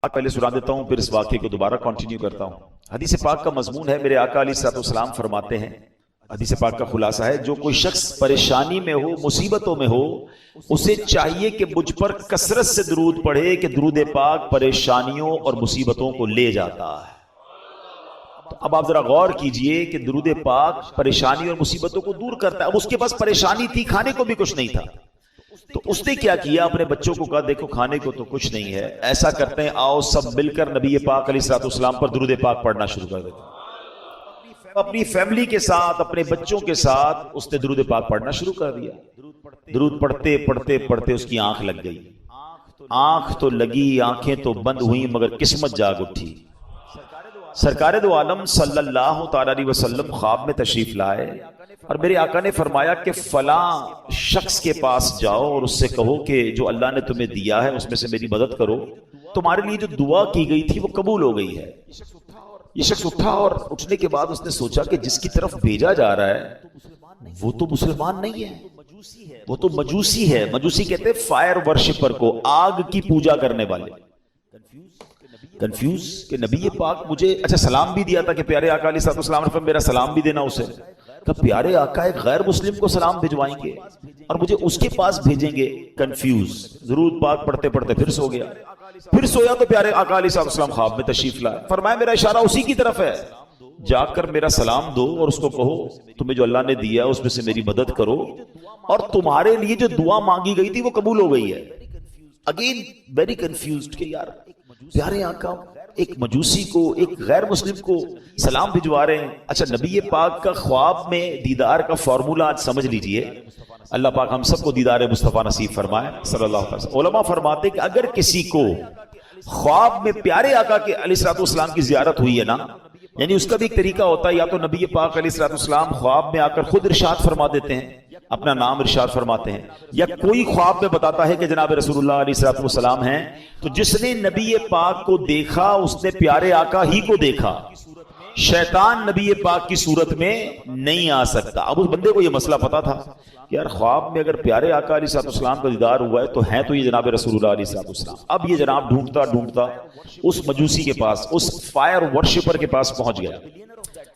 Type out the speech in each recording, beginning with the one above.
پہلے سنا دیتا ہوں پھر اس واقعے کو دوبارہ کنٹینیو کرتا ہوں۔ حدیث پاک کا مضمون ہے، میرے آقا علیہ الصلوۃ والسلام فرماتے ہیں، حدیث پاک کا خلاصہ ہے، جو کوئی شخص پریشانی میں ہو، مصیبتوں میں ہو، اسے چاہیے کہ مجھ پر کثرت سے درود پڑھے کہ درود پاک پریشانیوں اور مصیبتوں کو لے جاتا ہے۔ تو اب آپ ذرا غور کیجئے کہ درود پاک پریشانی اور مصیبتوں کو دور کرتا ہے۔ اب اس کے پاس پریشانی تھی، کھانے کو بھی کچھ نہیں تھا، تو اس نے کیا کیا؟ اپنے بچوں کو کہا دیکھو کھانے کو تو کچھ نہیں ہے، ایسا کرتے ہیں آؤ سب مل کر نبی پاک علیہ الصلوۃ والسلام پر درود پاک پڑھنا شروع کر دیتے ہیں۔ اپنی فیملی کے ساتھ، اپنے بچوں کے ساتھ اس نے درود پاک پڑھنا شروع کر دیا۔ درود پڑھتے پڑھتے پڑھتے اس کی آنکھ لگ گئی، آنکھ تو لگی، آنکھیں تو بند ہوئیں، مگر قسمت جاگ اٹھی۔ سرکار دو عالم صلی اللہ تعالی علیہ وسلم خواب میں تشریف لائے اور میرے آقا نے فرمایا کہ فلاں شخص کے پاس جاؤ اور اس سے کہو کہ جو اللہ نے تمہیں دیا ہے اس میں سے میری مدد کرو، تمہارے لیے جو دعا کی گئی تھی وہ قبول ہو گئی ہے۔ یہ شخص اٹھا اور اٹھنے کے بعد اس نے سوچا کہ جس کی طرف بھیجا جا رہا ہے وہ تو مسلمان نہیں ہے، وہ تو مجوسی ہے۔ مجوسی کہتے ہیں فائر ورشپر کو، آگ کی پوجا کرنے والے۔ کنفیوز کہ نبی پاک مجھے اچھا سلام بھی دیا تھا کہ پیارے آقا علیہ السلام نے فرمایا میرا سلام بھی دینا اسے، کہ پیارے آقا ایک غیر مسلم کو سلام بھجوائیں گے اور مجھے اس کے پاس بھیجیں گے؟ کنفیوز، درود پاک پڑھتے پڑھتے پھر سو گیا۔ پھر سویا تو پیارے آقا علیہ السلام خواب میں تشریف لائے، فرمایا میرا اشارہ اسی کی طرف ہے، جا کر میرا سلام دو اور اس کو کہو تمہیں جو اللہ نے دیا اس میں سے میری مدد کرو، اور تمہارے لیے جو دعا مانگی گئی تھی وہ قبول ہو گئی ہے۔ اگین ویری کنفیوزڈ کہ یار پیارے آقا ایک مجوسی کو، ایک غیر مسلم کو سلام بھجوا رہے ہیں۔ اچھا نبی پاک کا خواب میں دیدار کا فارمولہ آج سمجھ لیجئے، اللہ پاک ہم سب کو دیدار مصطفیٰ نصیب فرمائے صلی اللہ علیہ وسلم۔ علماء فرماتے کہ اگر کسی کو خواب میں پیارے آقا کے علیہ الصلوۃ والسلام کی زیارت ہوئی ہے نا، یعنی اس کا بھی ایک طریقہ ہوتا ہے، یا تو نبی پاک علیہ الصلوۃ والسلام خواب میں آ کر خود ارشاد فرما دیتے ہیں، اپنا نام ارشاد فرماتے ہیں، یا کوئی خواب میں بتاتا ہے کہ جناب رسول اللہ علیہ الصلوۃ والسلام ہیں، تو جس نے نبی پاک کو دیکھا اس نے پیارے آقا ہی کو دیکھا، شیطان نبی پاک کی صورت میں نہیں آ سکتا۔ اب اس بندے کو یہ مسئلہ پتا تھا کہ یار خواب میں اگر پیارے آقا علیہ الصلوۃ والسلام کا دیدار ہوا ہے تو ہیں تو یہ جناب رسول اللہ علیہ الصلوۃ والسلام۔ اب یہ جناب ڈھونڈتا ڈھونڈتا اس مجوسی کے پاس، اس فائر ورشپر کے پاس پہنچ گیا۔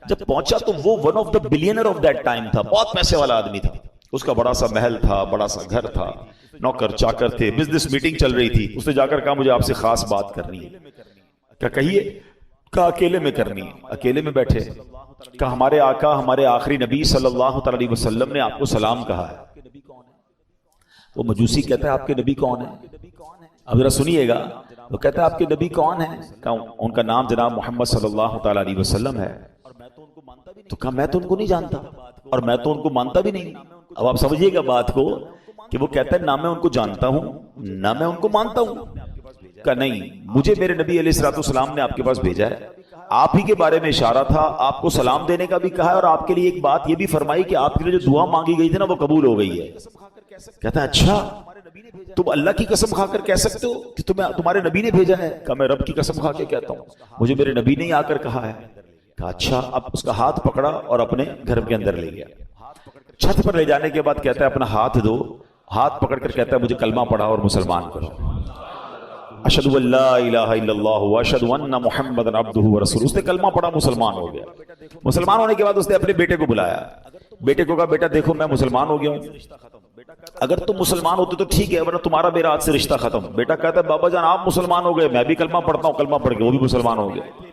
جب پہنچا تو وہ one of the billionaire of that time تھا، بہت پیسے والا آدمی تھا، اس کا بڑا سا محل تھا، بڑا سا گھر تھا، نوکر چاکر تھے، بزنس میٹنگ چل رہی تھی۔ اس نے جا کر کہا مجھے آپ سے خاص بات کرنی ہے۔ کیا کہیے؟ کہا اکیلے میں کرنی ہے۔ اکیلے میں بیٹھے، کہا ہمارے آقا ہمارے آخری نبی صلی اللہ تعالی علیہ وسلم نے آپ کو سلام کہا ہے۔ وہ مجوسی کہتا ہے آپ کے نبی کون ہیں؟ اب ذرا سنیے گا، وہ کہتا ہے آپ کے نبی کون ہیں؟ کہا ان کا نام جناب محمد صلی اللہ تعالی علیہ وسلم ہے۔ تو کہا میں تو ان کو نہیں جانتا اور میں تو ان کو مانتا بھی نہیں۔ اب آپ سمجھیے گا بات کو کہ وہ کہتا ہے نہ میں ان کو جانتا ہوں نہ میں ان کو مانتا ہوں۔ کہا نہیں، مجھے میرے نبی علیہ الصلوۃ والسلام نے آپ کے پاس بھیجا ہے، آپ ہی کے بارے میں اشارہ تھا، آپ کو سلام دینے کا بھی کہا ہے اور آپ کے لیے ایک بات یہ بھی فرمائی کہ آپ کے لیے جو دعا مانگی گئی تھی نا وہ قبول ہو گئی ہے۔ کہتا ہے اچھا تم اللہ کی قسم کھا کر کہہ سکتے ہو کہ تمہارے نبی نے بھیجا ہے؟ کہا میں رب کی قسم کھا کے کہتا ہوں، مجھے میرے نبی نے آ کر کہا ہے۔ کہا اچھا، اب اس کا ہاتھ پکڑا اور اپنے گھر کے اندر لے گیا۔ چھت پر لے جانے کے بعد کہتا ہے اپنا ہاتھ دو، ہاتھ پکڑ کر کہتا ہے مجھے کلمہ پڑھا اور مسلمان کرو، اشہدو ان لا الہ الا اللہ واشہدو ان محمدا عبدہ ورسولہ۔ اس نے کلمہ پڑھا، مسلمان ہو گیا۔ مسلمان ہونے کے بعد اس نے اپنے بیٹے کو بلایا، بیٹے کو کہا بیٹا دیکھو میں مسلمان ہو گیا ہوں، اگر تم مسلمان ہوتے تو ٹھیک ہے ورنہ تمہارا میرا آج سے رشتہ ختم۔ بیٹا کہتا ہے بابا جان آپ مسلمان ہو گئے، میں بھی کلمہ پڑھتا ہوں، کلمہ پڑھ کے وہ بھی مسلمان ہو گیا۔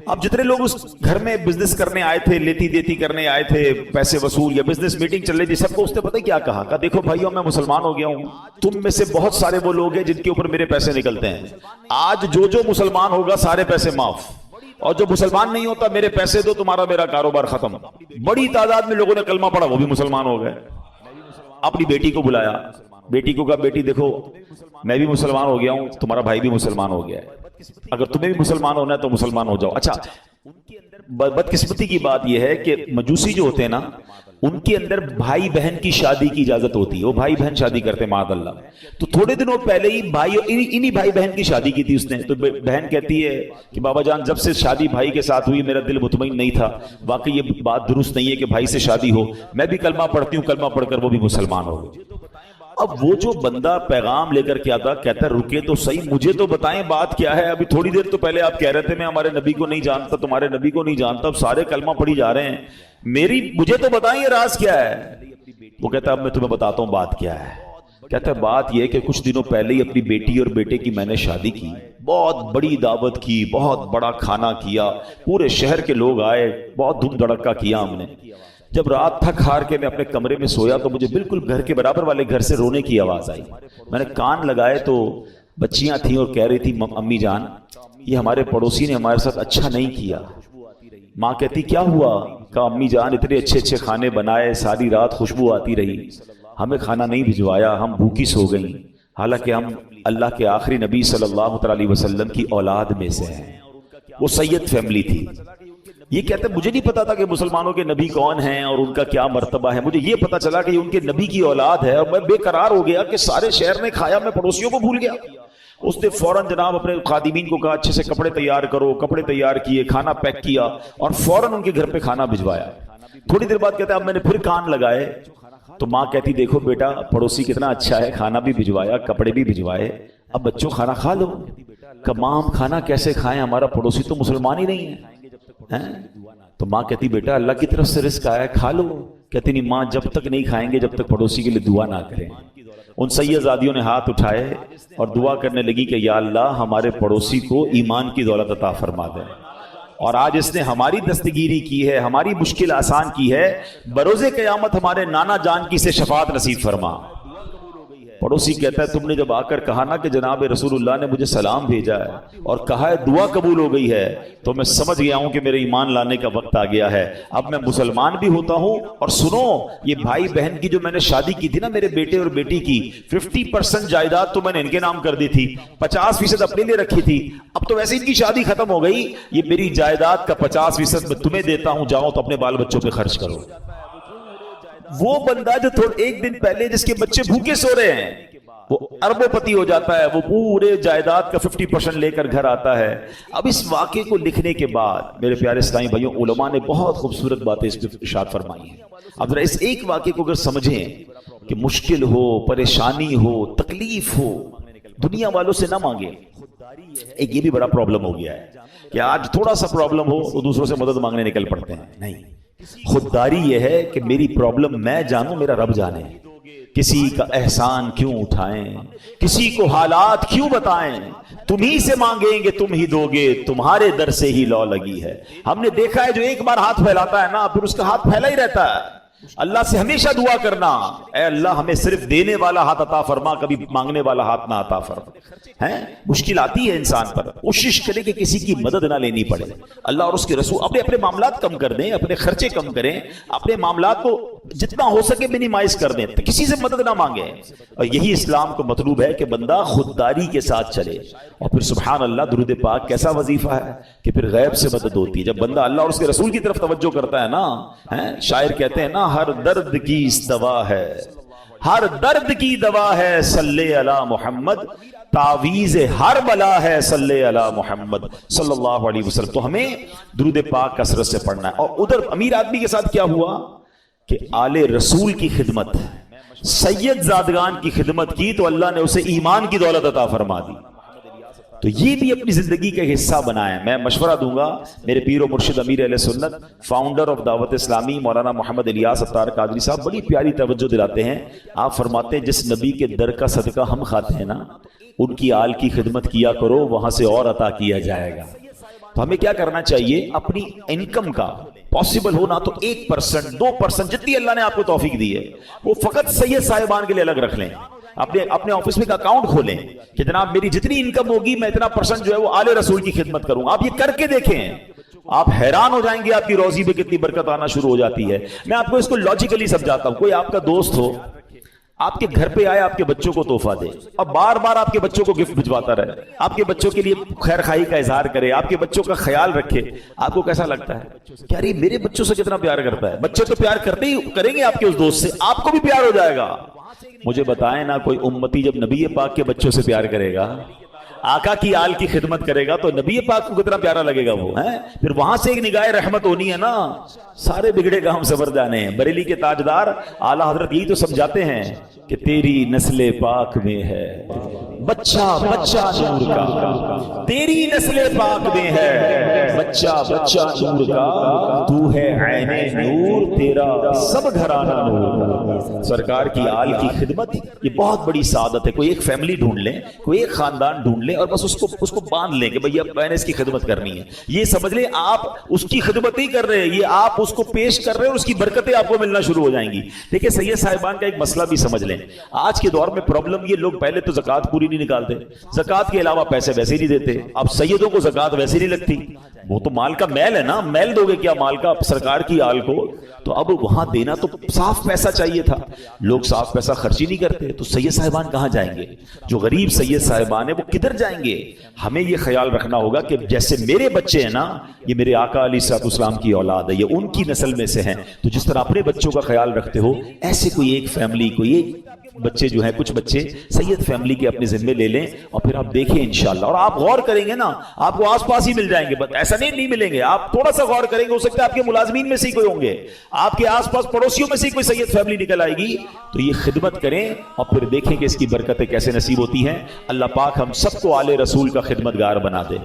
اب جتنے لوگ اس گھر میں بزنس کرنے آئے تھے، لیتی دیتی کرنے آئے تھے، پیسے وصول یا بزنس میٹنگ چل رہی تھی، سب کو اس نے پتہ کیا کہا؟ کہا دیکھو بھائیوں میں مسلمان ہو گیا ہوں، تم میں سے بہت سارے وہ لوگ ہیں جن کے اوپر میرے پیسے نکلتے ہیں، آج جو مسلمان ہوگا سارے پیسے معاف، اور جو مسلمان نہیں ہوتا میرے پیسے دو، تمہارا میرا کاروبار ختم۔ بڑی تعداد میں لوگوں نے کلمہ پڑھا، وہ بھی مسلمان ہو گئے۔ اپنی بیٹی کو بلایا، بیٹی کو کہا بیٹی دیکھو میں بھی مسلمان ہو گیا ہوں، تمہارا بھائی بھی مسلمان ہو گیا ہے، اگر تمہیں بھی مسلمان ہونا ہے تو مسلمان ہو جاؤ۔ اچھا بدقسمتی کی بات یہ ہے کہ مجوسی جو ہوتے ہیں نا ان کے اندر بھائی بہن کی شادی کی اجازت ہوتی ہے، وہ بھائی بہن شادی کرتے ہیں معاذ اللہ۔ تو تھوڑے دنوں پہلے ہی انہی بھائی بہن کی شادی کی تھی اس نے، تو بہن کہتی ہے کہ بابا جان جب سے شادی بھائی کے ساتھ ہوئی میرا دل مطمئن نہیں تھا، واقعی یہ بات درست نہیں ہے کہ بھائی سے شادی ہو، میں بھی کلمہ پڑھتی ہوں، کلمہ پڑھ کر وہ بھی مسلمان ہو گئے۔ اب وہ جو بندہ پیغام لے کر کے آتا کہتا ہے رکے تو صحیح, مجھے تو بتائیں بات کیا ہے, ابھی تھوڑی دیر تو پہلے آپ کہہ رہے تھے میں ہمارے نبی کو نہیں جانتا, تمہارے نبی کو نہیں جانتا, اب سارے کلمہ پڑھی جا رہے ہیں, مجھے تو بتائیں یہ راز کیا ہے. وہ کہتا ہے اب میں تمہیں بتاتا ہوں بات کیا ہے. کہتا ہے بات یہ کہ کچھ دنوں پہلے ہی اپنی بیٹی اور بیٹے کی میں نے شادی کی, بہت بڑی دعوت کی, بہت بڑا کھانا کیا, پورے شہر کے لوگ آئے, بہت دھوم دھڑکا کیا ہم نے. جب رات تھک ہار کے میں اپنے کمرے میں سویا تو مجھے بالکل گھر کے برابر والے گھر سے رونے کی آواز آئی. میں نے کان لگائے تو بچیاں تھیں اور کہہ رہی تھی امی جان یہ ہمارے پڑوسی نے ہمارے ساتھ اچھا نہیں کیا. ماں کہتی کیا ہوا؟ کہا امی جان اتنے اچھے اچھے کھانے بنائے, ساری رات خوشبو آتی رہی, ہمیں کھانا نہیں بھجوایا, ہم بھوکی سو گئیں, حالانکہ ہم اللہ کے آخری نبی صلی اللہ علیہ وسلم کی اولاد میں سے ہیں. وہ سید فیملی تھی. یہ کہتے ہیں مجھے نہیں پتا تھا کہ مسلمانوں کے نبی کون ہیں اور ان کا کیا مرتبہ ہے, مجھے یہ پتا چلا کہ یہ ان کے نبی کی اولاد ہے, اور میں بے قرار ہو گیا کہ سارے شہر نے کھایا, میں پڑوسیوں کو بھول گیا. اس نے فوراً جناب اپنے خادمین کو کہا اچھے سے کپڑے تیار کرو, کپڑے تیار کیے, کھانا پیک کیا اور فوراً ان کے گھر پہ کھانا بھجوایا. تھوڑی دیر بعد کہتے ہیں اب میں نے پھر کان لگائے تو ماں کہتی دیکھو بیٹا پڑوسی کتنا اچھا ہے, کھانا بھی بھجوایا, کپڑے بھی بھجوائے, اب بچوں کھانا کھا لو. کہ ماں ہم کھانا کیسے کھائیں, ہمارا پڑوسی تو مسلمان ہی نہیں ہے. تو ماں کہتی بیٹا اللہ کی طرف سے رزق آیا ہے کھا لو. کہتی نہیں ماں جب تک نہیں کھائیں گے جب تک پڑوسی کے لیے دعا نہ کریں. ان سیدزادیوں نے ہاتھ اٹھائے اور دعا کرنے لگی کہ یا اللہ ہمارے پڑوسی کو ایمان کی دولت عطا فرما دے, اور آج اس نے ہماری دستگیری کی ہے, ہماری مشکل آسان کی ہے, بروز قیامت ہمارے نانا جان کی سے شفاعت نصیب فرما. پڑوسی کہتا ہے تم نے جب آ کر کہا نا کہ جناب رسول اللہ نے مجھے سلام بھیجا ہے اور کہا ہے دعا قبول ہو گئی ہے, تو میں سمجھ گیا ہوں کہ میرے ایمان لانے کا وقت آ گیا ہے, اب میں مسلمان بھی ہوتا ہوں. اور سنو یہ بھائی بہن کی جو میں نے شادی کی تھی نا میرے بیٹے اور بیٹی کی, 50% جائیداد تو میں نے ان کے نام کر دی تھی, 50% اپنے لیے رکھی تھی, اب تو ویسے ان کی شادی ختم ہو گئی, یہ میری جائیداد کا 50% میں تمہیں دیتا ہوں, جاؤ تو اپنے بال بچوں پہ خرچ کرو. وہ بندہ جو ایک دن پہلے جس کے بچے بھوکے سو رہے ہیں وہ اربوں پتی ہو جاتا ہے, وہ پورے جائیداد کا 50% لے کر گھر آتا ہے. اب اس واقعے کو لکھنے کے بعد میرے پیارے اسلامی بھائیوں علماء نے بہت خوبصورت باتیں اس پہ ارشاد فرمائی ہیں. اب ذرا اس ایک واقعے کو اگر سمجھیں کہ مشکل ہو, پریشانی ہو, تکلیف ہو, دنیا والوں سے نہ مانگیں. ایک یہ بھی بڑا پرابلم ہو گیا ہے کہ آج تھوڑا سا پرابلم ہو تو دوسروں سے مدد مانگنے نکل پڑتے ہیں. نہیں, خودداری یہ ہے کہ میری پرابلم میں جانوں, میرا رب جانے. کسی کا احسان کیوں اٹھائیں, کسی کو حالات کیوں بتائیں, تم ہی سے مانگیں گے تم ہی دو گے, تمہارے در سے ہی لو لگی ہے. ہم نے دیکھا ہے جو ایک بار ہاتھ پھیلاتا ہے نا پھر اس کا ہاتھ پھیلا ہی رہتا ہے. اللہ سے ہمیشہ دعا کرنا, اے اللہ ہمیں صرف دینے والا ہاتھ عطا فرما, کبھی مانگنے والا ہاتھ نہ عطا فرما. مشکل آتی ہے انسان پر, کوشش کرے کہ کسی کی مدد نہ لینی پڑے. اللہ اور اس کے رسول اپنے معاملات کم کر دیں, اپنے خرچے کم کریں, اپنے معاملات کو جتنا ہو سکے منیمائز کر دیں, کسی سے مدد نہ مانگیں. اور یہی اسلام کو مطلوب ہے کہ بندہ خودداری کے ساتھ چلے. اور پھر سبحان اللہ درود پاک کیسا وظیفہ ہے کہ پھر غیب سے مدد ہوتی ہے. جب بندہ اللہ اور اس کے رسول کی طرف توجہ کرتا ہے نا, شاعر کہتے ہیں نا ہر درد کی دوا ہے, ہر درد کی دوا ہے صلی علی محمد, تعویذ ہر بلا ہے صلی علی محمد صلی اللہ علیہ وسلم. تو ہمیں درود پاک کثرت سے پڑھنا ہے. اور ادھر امیر آدمی کے ساتھ کیا ہوا کہ آل رسول کی خدمت, سید زادگان کی خدمت کی تو اللہ نے اسے ایمان کی دولت عطا فرما دی. تو یہ بھی اپنی زندگی کا حصہ بنائیں. میں مشورہ دوں گا میرے پیر و مرشد امیر اہل سنت, فاؤنڈر آف دعوت اسلامی مولانا محمد الیاس اتار قادری صاحب بڑی پیاری توجہ دلاتے ہیں. آپ فرماتے ہیں جس نبی کے در کا صدقہ ہم کھاتے ہیں نا, ان کی آل کی خدمت کیا کرو, وہاں سے اور عطا کیا جائے گا. تو ہمیں کیا کرنا چاہیے, اپنی انکم کا پاسبل ہونا تو 1%, 2% جتنی اللہ نے آپ کو توفیق دی ہے وہ فقط سید صاحبان کے لیے الگ رکھ لیں. اپنے آفس میں ایک اکاؤنٹ کھولیں کہ جناب میری جتنی انکم ہوگی میں اتنا % جو ہے وہ آل رسول کی خدمت کروں. آپ یہ کر کے دیکھیں, آپ حیران ہو جائیں گے آپ کی روزی پہ کتنی برکت آنا شروع ہو جاتی ہے. میں آپ کو اس کو لاجیکلی سمجھاتا ہوں. کوئی آپ کا دوست ہو, آپ کے گھر پہ آئے, آپ کے بچوں کو تحفہ دے اور بار بار آپ کے بچوں کو گفٹ بھجواتا رہے, آپ کے بچوں کے لیے خیر خواہی کا اظہار کرے, آپ کے بچوں کا خیال رکھے, آپ کو کیسا لگتا ہے کہ ارے میرے بچوں سے کتنا پیار کرتا ہے. بچے تو پیار کرتے ہی کریں گے آپ کے اس دوست سے, آپ کو بھی پیار ہو جائے گا. مجھے بتائیں نا کوئی امتی جب نبی پاک کے بچوں سے پیار کرے گا, آقا کی آل کی خدمت کرے گا تو نبی پاک کو کتنا پیارا لگے گا وہ ہیں. پھر وہاں سے ایک نگاہ رحمت ہونی ہے نا. سارے بگڑے کام سبر جانے ہیں. بریلی کے تاجدار اعلیٰ حضرت یہی تو سمجھاتے ہیں کہ تیری نسل پاک میں ہے بچہ بچہ نور کا, تیری نسل پاک میں ہے بچہ بچہ نور کا, تو ہے عین نور تیرا سب گھرانہ نور. سرکار کی آل کی خدمت یہ بہت بڑی سعادت ہے. کوئی ایک فیملی ڈھونڈ لیں, کوئی ایک خاندان ڈھونڈ لیں اور بس اس کو باندھ لیں کہ بھئی اب میں نے اس کی خدمت کرنی ہے. یہ سمجھ لیں آپ اس کی خدمت نہیں کر رہے, یہ آپ اس کو پیش کر رہے ہیں اور اس کی برکتیں آپ کو ملنا شروع ہو جائیں گی. دیکھیں سید صاحبان کا ایک مسئلہ بھی سمجھ لیں. آج کے دور میں پرابلم یہ, لوگ پہلے تو زکوٰۃ پوری نہیں نکالتے, زکوٰۃ کے علاوہ پیسے ویسے ہی نہیں دیتے. اب سیدوں کو زکوٰۃ ویسے نہیں لگتی, وہ تو مال کا میل ہے نا, میل دو گے کیا مال کا سرکار کی آل کو. تو اب وہاں دینا تو صاف پیسہ چاہیے تھا, لوگ صاف پیسہ خرچ ہی نہیں کرتے. تو سید صاحبان کہاں جائیں گے؟ جو غریب سید صاحبان ہیں وہ کدھر جائیں گے؟ ہمیں یہ خیال رکھنا ہوگا کہ جیسے میرے بچے ہیں نا, یہ میرے آقا علیہ الصلوۃ والسلام کی اولاد ہے, یہ ان کی نسل میں سے ہیں. تو جس طرح اپنے بچوں کا خیال رکھتے ہو, ایسے کوئی ایک فیملی, کوئی ایک بچے جو ہیں, کچھ بچے سید فیملی کے اپنے ذمے لے لیں اور پھر آپ دیکھیں انشاءاللہ. اور آپ غور کریں گے نا, آپ کو آس پاس ہی مل جائیں گے, بس ایسا نہیں ملیں گے. آپ تھوڑا سا غور کریں گے, ہو سکتا ہے آپ کے ملازمین میں سے ہی کوئی ہوں گے, آپ کے آس پاس پڑوسیوں میں سے ہی کوئی سید فیملی نکل آئے گی. تو یہ خدمت کریں اور پھر دیکھیں کہ اس کی برکتیں کیسے نصیب ہوتی ہیں. اللہ پاک ہم سب کو آل رسول کا خدمتگار بنا دے.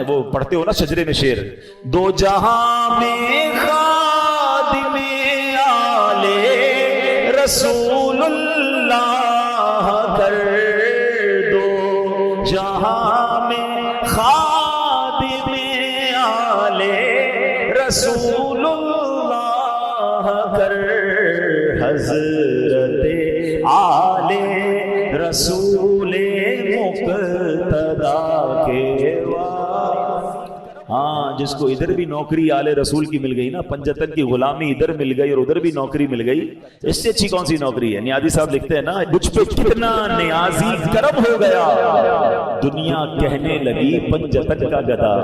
وہ پڑھتے ہو نا شجرے میں شعر, دو جہاں میں خادم آل رسول اللہ کر دو, جہاں میں خادم آل رسول اللہ کر, حضرت آل رسول مقتدا کے. ہاں, جس کو ادھر بھی نوکری آل رسول کی مل گئی نا, پنجتن کی غلامی ادھر مل گئی اور ادھر بھی نوکری مل گئی, اس سے اچھی کون سی نوکری ہے؟ نیازی صاحب لکھتے ہیں نا, مجھ پہ کتنا نیازی کرم ہو گیا, دنیا کہنے لگی پنجتن کا گدا,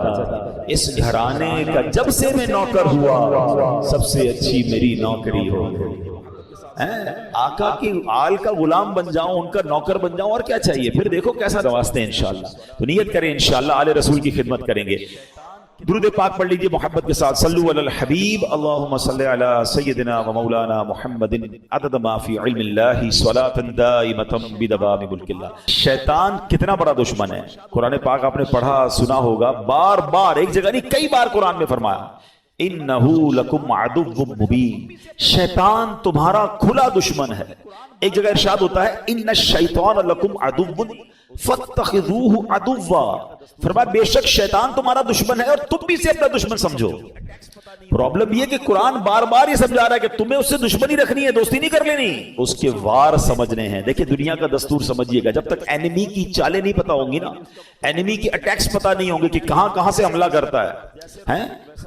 اس گھرانے کا جب سے میں نوکر ہوا سب سے اچھی میری نوکری ہو گئی. آقا کی آل کا غلام بن جاؤں, ان کا نوکر بن جاؤں, اور کیا چاہیے؟ پھر دیکھو کیسا نوازتے ہیں انشاءاللہ. تو نیت کریں انشاءاللہ آل رسول کی خدمت کریں گے. درود پاک پڑھ لیجئے محبت کے ساتھ. صلو علی الحبیب. اللہم صلی علی سیدنا و مولانا محمد عدد ما فی علم اللہ صلاۃ دائمۃ بدوام ملک اللہ. شیطان کتنا بڑا دشمن ہے. قرآن پاک آپ نے پڑھا سنا ہوگا, بار بار, ایک جگہ نہیں کئی بار قرآن میں فرمایا, انہو لکم عدو مبین, شیطان تمہارا کھلا دشمن ہے. ایک جگہ ارشاد ہوتا ہے, ان الشیطان لکم عدو فاتخذوہ عدوا, فرمایا بے شک شیطان تمہارا دشمن ہے اور تم بھی اسے اپنا دشمن سمجھو. پرابلم یہ کہ قرآن بار بار یہ سمجھا رہا ہے کہ تمہیں اس سے دشمنی رکھنی ہے, دوستی نہیں کر لینی, اس کے وار سمجھنے ہیں. دیکھیں دنیا کا دستور سمجھیے گا, جب تک اینیمی کی چالیں نہیں پتا ہوں گی نا, اینیمی کی اٹیکس پتا نہیں ہوں گے کہ کہاں کہاں سے حملہ کرتا ہے.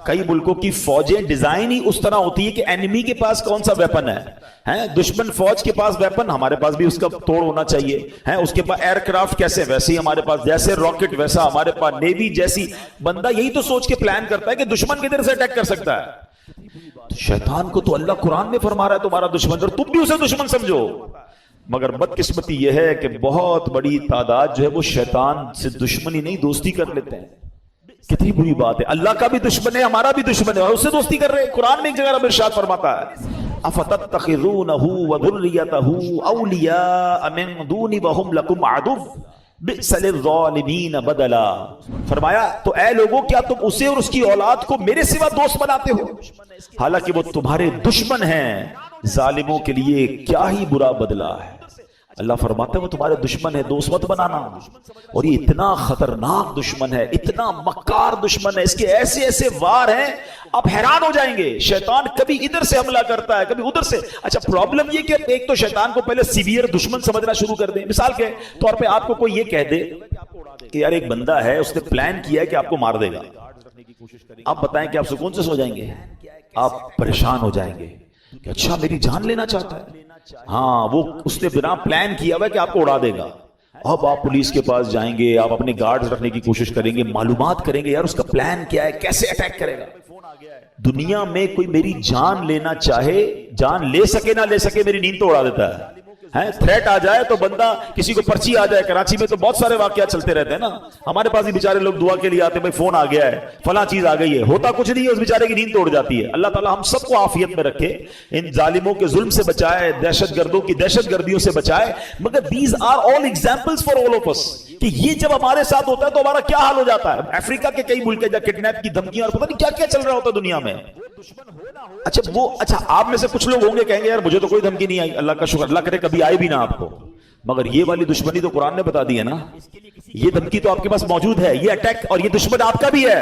کئی ملکوں کی فوجیں ڈیزائن ہی اس طرح ہوتی ہے کہ اینیمی کے پاس کون سا ویپن ہے, دشمن فوج کے پاس ویپن, ہمارے پاس بھی اس کا توڑ ہونا چاہیے. اس کے پاس ایئر کرافٹ کیسے, ویسے ہی ہمارے پاس, جیسے راکٹ ویسا ہمارے پاس نیوی جیسی. بندہ یہی تو سوچ کے پلان کرتا ہے کہ دشمن کدھر سے اٹیک کر سکتا ہے. شیطان کو تو اللہ قرآن میں فرما رہا ہے تمہارا دشمن, اور تم بھی اسے دشمن سمجھو. مگر بدقسمتی یہ ہے کہ بہت بڑی تعداد جو ہے وہ شیطان سے دشمنی نہیں دوستی کر لیتے ہیں. کتنی بری بات ہے. اللہ کا بھی دشمن ہے, ہمارا بھی دشمن ہے, اور اس سے دوستی کر رہے ہیں. قرآن میں ایک جگہ رب ارشاد فرماتا ہے, افتتخذونہ وذریتہ اولیاء من دونی وہم لکم عدو بئس للظالمین بدلا. فرمایا تو اے لوگوں کیا تم اسے اور اس کی اولاد کو میرے سوا دوست بناتے ہو, حالانکہ وہ تمہارے دشمن ہیں, ظالموں کے لیے کیا ہی برا بدلہ ہے. اللہ فرماتا ہے وہ تمہارے دشمن ہے, دوست مت بنانا. اور یہ اتنا خطرناک دشمن ہے, اتنا مکار دشمن ہے, اس کے ایسے ایسے وار ہیں آپ حیران ہو جائیں گے. شیطان کبھی ادھر سے حملہ کرتا ہے, کبھی ادھر سے. اچھا پرابلم یہ کہ ایک تو شیطان کو پہلے سیویئر دشمن سمجھنا شروع کر دیں. مثال کے طور پہ آپ کو کوئی یہ کہہ دے کہ یار ایک بندہ ہے, اس نے پلان کیا ہے کہ آپ کو مار دے گا, آپ بتائیں کہ آپ سکون سے سو جائیں گے؟ آپ پریشان ہو جائیں گے کہ اچھا میری جان لینا چاہتا ہے. ہاں, وہ اس نے بنا پلان کیا ہوا ہے کہ آپ کو اڑا دے گا. اب آپ پولیس کے پاس جائیں گے, آپ اپنے گارڈز رکھنے کی کوشش کریں گے, معلومات کریں گے یار اس کا پلان کیا ہے, کیسے اٹیک کرے گا. دنیا میں کوئی میری جان لینا چاہے, جان لے سکے نہ لے سکے, میری نیند تو اڑا دیتا ہے. تھریٹ آ جائے تو بندہ کسی کو پرچی آ جائے. کراچی میں تو بہت سارے واقعات چلتے رہتے ہیں نا, ہمارے پاس ہی بیچارے لوگ دعا کے لیے آتے ہیں, بھائی فون آ گیا ہے, فلاں چیز آ گئی ہے, ہوتا کچھ نہیں ہے, اس بیچارے کی نیند توڑ جاتی ہے. اللہ تعالیٰ ہم سب کو عافیت میں رکھے, ان ظالموں کے ظلم سے بچائے, دہشت گردوں کی دہشت گردیوں سے بچائے. مگر these are all examples for all of us کہ یہ جب ہمارے ساتھ ہوتا ہے تو ہمارا کیا حال ہو جاتا ہے. افریقہ کے کئی ملک جہاں کڈنیپ کی دھمکیاں اور پتہ نہیں کیا کیا چل رہا ہوتا ہے دنیا میں. اچھا آپ میں سے کچھ لوگ ہوں گے کہیں گے یار مجھے تو کوئی دھمکی نہیں آئی, اللہ کا شکر, اللہ کرے کبھی آئے بھی نہ آپ کو. مگر یہ والی دشمنی تو قرآن نے بتا دی ہے نا, یہ دھمکی تو آپ کے پاس موجود ہے, یہ اٹیک, اور یہ دشمن آپ کا بھی ہے.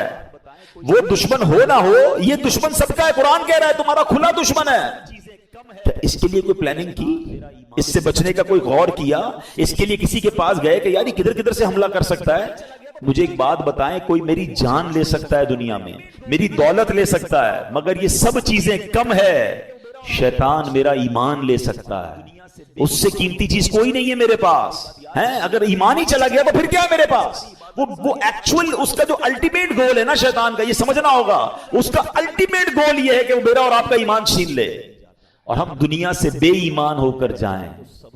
وہ دشمن ہو نہ ہو, یہ دشمن سب کا ہے. قرآن کہہ رہا ہے تمہارا کھلا دشمن ہے. کیا اس کے لیے کوئی پلاننگ کی, اس سے بچنے کا کوئی غور کیا, اس کے لیے کسی کے پاس گئے کہ یار یہ کدھر کدھر سے حملہ کر سکتا ہے. مجھے ایک بات بتائیں, کوئی میری جان لے سکتا ہے دنیا میں, میری دولت لے سکتا ہے, مگر یہ سب چیزیں کم ہے, شیطان میرا ایمان لے سکتا ہے. اس سے قیمتی چیز کوئی نہیں ہے میرے پاس. اگر ایمان ہی چلا گیا تو پھر کیا ہے میرے پاس. وہ ایکچوئل اس کا جو الٹیمیٹ گول ہے نا شیطان کا, یہ سمجھنا ہوگا, اس کا الٹیمیٹ گول یہ ہے کہ وہ میرا اور آپ کا ایمان چھین لے اور ہم دنیا سے بے ایمان ہو کر جائیں.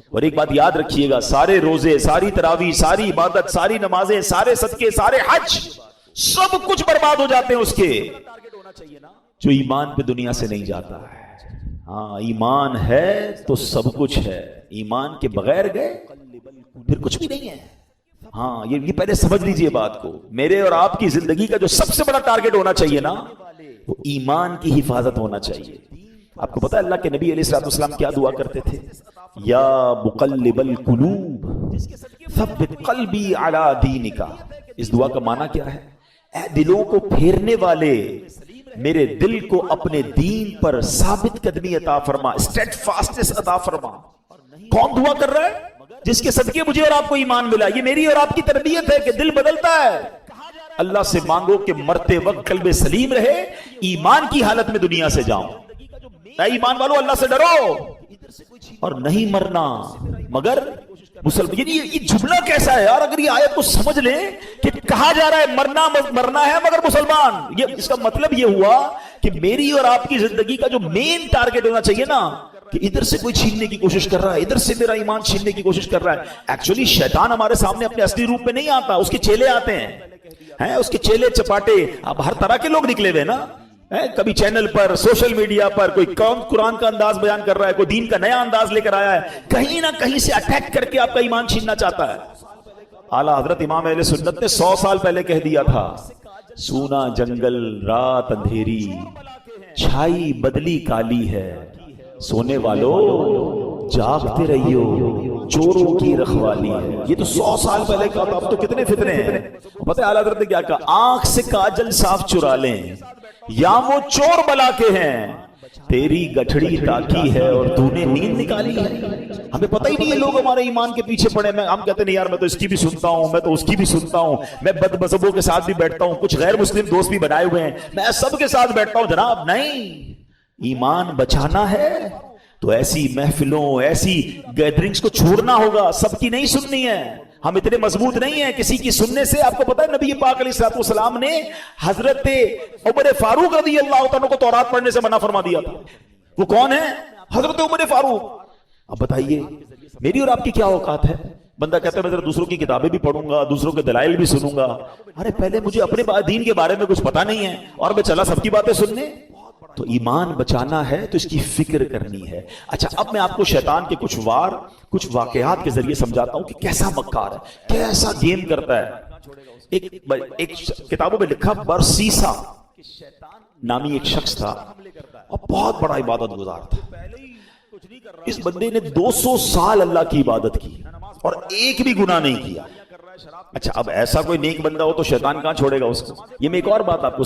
اور ایک بات یاد رکھیے گا, سارے روزے, ساری تراویح, ساری عبادت, ساری نمازیں, سارے صدقے, سارے حج, سب کچھ برباد ہو جاتے ہیں اس کے جو ایمان پہ دنیا سے نہیں جاتا ہے. ہاں ایمان ہے تو سب کچھ ہے, ایمان کے بغیر گئے پھر کچھ بھی نہیں ہے. ہاں یہ پہلے سمجھ لیجئے بات کو. میرے اور آپ کی زندگی کا جو سب سے بڑا ٹارگٹ ہونا چاہیے نا, وہ ایمان کی حفاظت ہونا چاہیے. آپ کو پتا ہے اللہ کے نبی علیہ السلام کیا دعا کرتے تھے؟ یا مقلب القلوب ثبت قلبی علی دینک. اس دعا کا معنی کیا ہے؟ اے دلوں کو پھیرنے والے, میرے دل کو اپنے دین پر ثابت قدمی عطا فرما, اسٹیڈ فاسٹنس عطا فرما. کون دعا کر رہا ہے؟ جس کے صدقے مجھے اور آپ کو ایمان ملا. یہ میری اور آپ کی تربیت ہے کہ دل بدلتا ہے. اللہ سے مانگو کہ مرتے وقت قلب سلیم رہے, ایمان کی حالت میں دنیا سے جاؤں. اے ایمان والو اللہ سے ڈرو اور نہیں مرنا. مگر مسلمان, یعنی یہ جملہ کیسا ہے یار؟ اگر یہ آیت کو سمجھ لیں کہ کہا جا رہا ہے مرنا ہے مگر مسلمان, یہ اس کا مطلب یہ ہوا کہ میری اور آپ کی زندگی کا جو مین ٹارگٹ ہونا چاہیے نا, کہ ادھر سے کوئی چھیننے کی کوشش کر رہا ہے, ادھر سے میرا ایمان چھیننے کی کوشش کر رہا ہے. ایکچولی شیطان ہمارے سامنے اپنے اصلی روپ میں نہیں آتا, اس کے چیلے آتے ہیں, اس کے چیلے چپاٹے. اب ہر طرح کے لوگ نکلے ہوئے نا, کبھی چینل پر, سوشل میڈیا پر, کوئی قرآن کا انداز بیان کر رہا ہے, کوئی دین کا نیا انداز لے کر آیا ہے, کہیں نہ کہیں سے اٹیک کر کے آپ کا ایمان چھیننا چاہتا ہے. اعلیٰ حضرت امام اہل سنت نے 100 سال پہلے کہہ دیا تھا, سونا جنگل رات اندھیری, چھائی بدلی کالی ہے, سونے والو جاگتے رہیو, چوروں کی رکھوالی ہے. یہ تو 100 سال پہلے کہا تھا, اب تو کتنے فتنے ہیں. پتہ ہے اعلیٰ حضرت نے کیا کہا؟ آنکھ سے کاجل صاف چرا لیں یا وہ چور بلا کے ہیں, تیری گٹھڑی ٹاکی ہے اور تو نے نیند نکالی ہے. ہمیں پتہ ہی نہیں ہے, لوگ ہمارے ایمان کے پیچھے پڑے. ہم کہتے ہیں یار میں تو اس کی بھی سنتا ہوں, میں تو اس کی بھی سنتا ہوں, میں بد مذہبوں کے ساتھ بھی بیٹھتا ہوں, کچھ غیر مسلم دوست بھی بنائے ہوئے ہیں, میں سب کے ساتھ بیٹھتا ہوں. جناب نہیں, ایمان بچانا ہے تو ایسی محفلوں, ایسی گیدرنگز کو چھوڑنا ہوگا, سب کی نہیں سننی ہے. ہم اتنے مضبوط نہیں ہیں کسی کی سننے سے. آپ کو پتا ہے نبی پاک علیہ السلام نے حضرت عمر فاروق رضی اللہ عنہ کو تورات پڑھنے سے منع فرما دیا تھا. وہ کون ہے؟ حضرت عمر فاروق. اب بتائیے میری اور آپ کی کیا اوقات ہے؟ بندہ کہتا ہے میں ذرا دوسروں کی کتابیں بھی پڑھوں گا, دوسروں کے دلائل بھی سنوں گا. ارے پہلے مجھے اپنے دین کے بارے میں کچھ پتا نہیں ہے اور میں چلا سب کی باتیں سننے. تو ایمان بچانا ہے تو اس کی فکر کرنی ہے. اچھا اب میں آپ کو شیطان کے کچھ واقعات کے ذریعے سمجھاتا ہوں کہ کیسا مکار ہے, کیسا گیم کرتا ہے. ایک کتابوں میں لکھا, برسیسا نامی ایک شخص تھا اور بہت بڑا عبادت گزار تھا. اس بندے نے 200 سال اللہ کی عبادت کی اور ایک بھی گناہ نہیں کیا. اچھا اب ایسا کوئی نیک بندہ ہو تو شیطان کہاں چھوڑے گا اس کو. یہ میں ایک اور بات آپ کو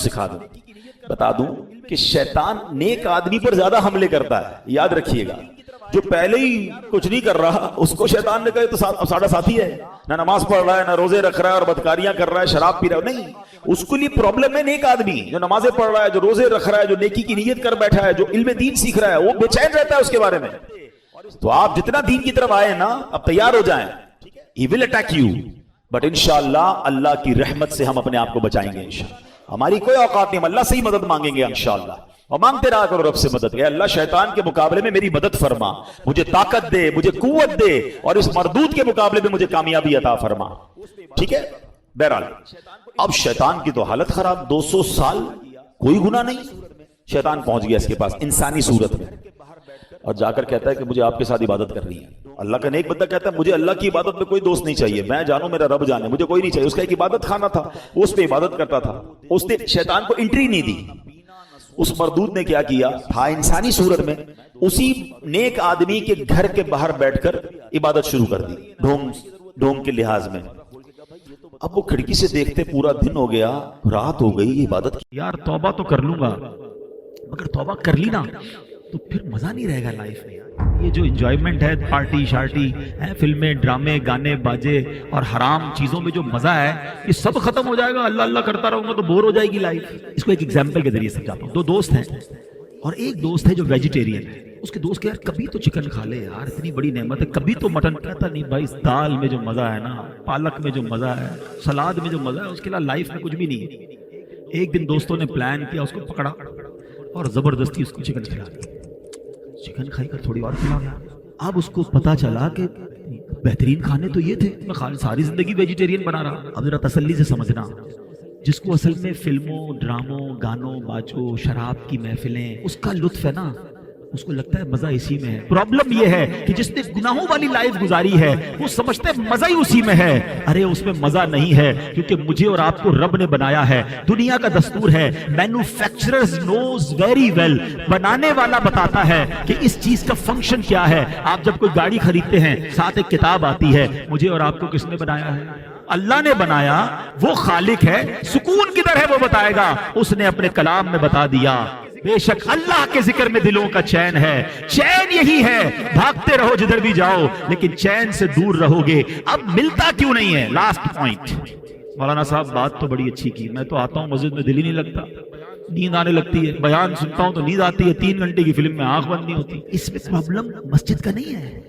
بتا دوں کہ شیطان نیک آدمی پر زیادہ حملے کرتا ہے. یاد رکھیے گا, جو پہلے ہی کچھ نہیں کر رہا اس کو شیطان نے کہا تو ساڑھا ساتھی ہے, نہ نماز پڑھ رہا ہے, نہ روزے رکھ رہا ہے, اور بدکاریاں کر رہا ہے, شراب پی رہا ہے. نہیں, اس کو لیے پرابلم ہے نیک آدمی جو نمازیں پڑھ رہا ہے, جو روزے رکھ رہا ہے, جو نیکی کی نیت کر بیٹھا ہے, جو علم دین سیکھ رہا ہے, وہ بے چین رہتا ہے اس کے بارے میں. تو آپ جتنا دین کی طرف آئے نا, اب تیار ہو جائیں, he will attack you, but انشاءاللہ اللہ کی رحمت سے ہم اپنے آپ کو بچائیں گے. انشاءاللہ ہماری کوئی اوقات نہیں, ہم اللہ سے ہی مدد مانگیں گے انشاءاللہ. اور مانگتے رہا کرو رب سے مدد، کہ اللہ شیطان کے مقابلے میں میری مدد فرما، مجھے طاقت دے، مجھے قوت دے، اور اس مردود کے مقابلے میں مجھے کامیابی عطا فرما. ٹھیک ہے. بہرحال اب شیطان کی تو حالت خراب، 200 سال کوئی گناہ نہیں، شیطان پہنچ گیا اس کے پاس انسانی صورت میں، اور جا کر کہتا ہے کہ مجھے آپ کے ساتھ عبادت کرنی ہے. اللہ کا نیک بندہ کہتا ہے مجھے اللہ کی عبادت میں کوئی دوست نہیں چاہیے، میں جانوں میرا رب جانے، مجھے کوئی نہیں چاہیے. اس کا ایک عبادت خانہ تھا، اس پہ عبادت کرتا تھا، اس نے شیطان کو انٹری نہیں دی. اس مردود نے کیا کیا تھا، انسانی صورت میں اسی نیک آدمی کے گھر کے باہر بیٹھ کر عبادت شروع کر دی، ڈھونگ کے لحاظ میں. اب وہ کھڑکی سے دیکھتے پورا دن ہو گیا، رات ہو گئی، عبادت کی. یار توبہ تو کر لوں گا، مگر توبہ کر لی نا تو پھر مزہ نہیں رہے گا لائف میں. یہ جو انجوائمنٹ ہے، پارٹی شارٹی، فلمیں، ڈرامے، گانے باجے اور حرام چیزوں میں جو مزہ ہے، یہ سب ختم ہو جائے گا. اللہ اللہ کرتا رہوں گا تو بور ہو جائے گی لائف. اس کو ایک ایگزامپل کے ذریعے سمجھاتا ہوں. 2 دوست ہیں اور ایک دوست ہے جو ویجیٹیرین ہے. اس کے دوست کہ یار کبھی تو چکن کھا لے یار، اتنی بڑی نعمت ہے، کبھی تو مٹن. کہتا نہیں بھائی، دال میں جو مزہ ہے نا، پالک میں جو مزہ ہے، سلاد میں جو مزہ ہے، اس کے علاوہ لائف میں کچھ بھی نہیں ہے. ایک دن دوستوں نے پلان کیا، اس کو پکڑا اور زبردستی اس کو چکن کھلا دیا. چکن کھائی کر تھوڑی اور کھلا گیا. اب اس کو پتا چلا کہ بہترین کھانے تو یہ تھے، میں ساری زندگی ویجیٹیرین بنا رہا. اب ذرا تسلی سے سمجھنا، جس کو اصل میں فلموں، ڈراموں، گانوں، باجوں، شراب کی محفلیں، اس کا لطف ہے نا، اس کو لگتا ہے مزہ اسی میں ہے. پرابلم یہ ہے کہ جس نے گناہوں والی لائف گزاری ہے وہ سمجھتا ہے مزہ ہی اسی میں ہے. ارے اس میں مزہ نہیں ہے، کیونکہ مجھے اور آپ کو رب نے بنایا ہے. دنیا کا دستور ہے، مینوفیکچررز نوز ویری ویل، بنانے والا بتاتا ہے کہ اس چیز کا فنکشن کیا ہے. آپ جب کوئی گاڑی خریدتے ہیں، ساتھ ایک کتاب آتی ہے، مجھے اور آپ کو کس نے بنایا ہے؟ اللہ نے بنایا. وہ خالق ہے، سکون کدھر ہے وہ بتائے گا. اس نے اپنے کلام میں بتا دیا. بے شک اللہ کے ذکر میں دلوں کا چین ہے. چین یہی ہے، بھاگتے رہو جدھر بھی جاؤ، لیکن چین سے دور رہو گے. اب ملتا کیوں نہیں ہے؟ Last point. مولانا صاحب بات تو بڑی اچھی کی، میں تو آتا ہوں مسجد میں دل ہی نہیں لگتا، نیند آنے لگتی ہے. بیان سنتا ہوں تو نیند آتی ہے، 3 گھنٹے کی فلم میں آنکھ بند نہیں ہوتی. اس میں پرابلم مسجد کا نہیں ہے،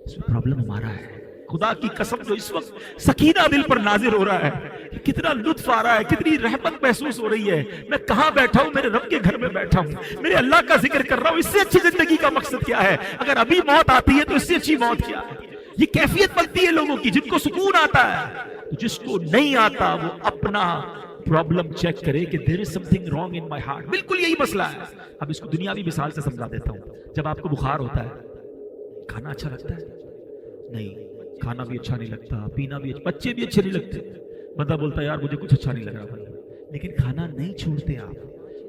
اس میں پرابلم ہمارا ہے. خدا کی قسم جو اس وقت سکینہ دل پر نازل ہو رہا ہے، کتنا لطف آ رہا ہے، کتنی رحمت محسوس ہو رہی ہے. میں کہاں بیٹھا ہوں؟ میرے رب کے گھر میں بیٹھا ہوں، میرے اللہ کا ذکر کر رہا ہوں. اس سے اچھی زندگی کا مقصد کیا ہے؟ اگر ابھی موت آتی ہے تو اس سے اچھی موت کیا ہے؟ یہ کیفیت بنتی ہے لوگوں کی، جن کو سکون آتا ہے. جس کو نہیں آتا وہ اپنا پرابلم چیک کرے کہ there is something wrong in my heart. بالکل یہی مسئلہ ہے. اب اس کو دنیاوی مثال سے سمجھا دیتا ہوں. جب آپ کو بخار ہوتا ہے، کھانا اچھا لگتا ہے؟ نہیں، کھانا بھی اچھا نہیں لگتا، پینا بھی اچھا، بچے بھی اچھے نہیں لگتے. بندہ بولتا ہے یار مجھے کچھ اچھا نہیں لگ رہا، لیکن کھانا نہیں چھوڑتے آپ،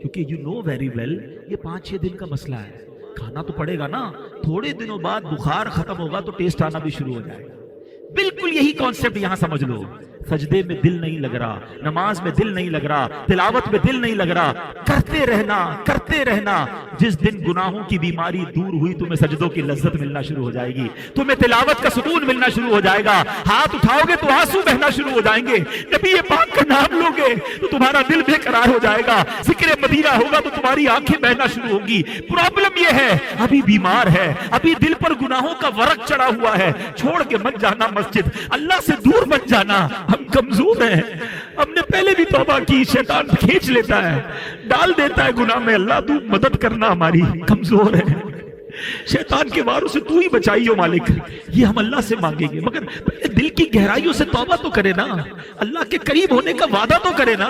کیونکہ یو نو ویری ویل یہ 5-6 دن کا مسئلہ ہے. کھانا تو پڑے گا نا، تھوڑے دنوں بعد بخار ختم ہوگا تو ٹیسٹ آنا بھی شروع ہو جائے گا. بالکل یہی کانسیپٹ یہاں سمجھ لو. سجدے میں دل نہیں لگ رہا، نماز میں دل نہیں لگ رہا، تلاوت میں دل نہیں لگ رہا، کرتے رہنا کرتے رہنا. جس دن گناہوں کی بیماری دور ہوئی، تمہیں سجدوں کی لذت ملنا شروع ہو جائے گی، تمہیں تلاوت کا سکون ملنا شروع ہو جائے گا. ہاتھ اٹھاؤ گے تو آنسو بہنا شروع ہو جائیں گے. نبی پاک کا نام لو گے تو تمہارا دل بے قرار ہو جائے گا. ذکر مدینہ ہوگا تو تمہاری آنکھیں بہنا شروع ہوں گی. پرابلم یہ ہے ابھی بیمار ہے، ابھی دل پر گناہوں کا ورق چڑھا ہوا ہے. چھوڑ کے مت جانا مسجد، اللہ سے دور مت جانا. ہم کمزور ہیں، ہم نے پہلے بھی توبہ کی، شیطان کھینچ لیتا ہے، ڈال دیتا ہے گناہ میں. اللہ تو مدد کرنا، ہماری کمزور ہے. شیطان کے واروں سے تو ہی بچائیو مالک. یہ ہم اللہ سے مانگیں گے، مگر دل کی گہرائیوں سے توبہ تو کرے نا، اللہ کے قریب ہونے کا وعدہ تو کرے نا.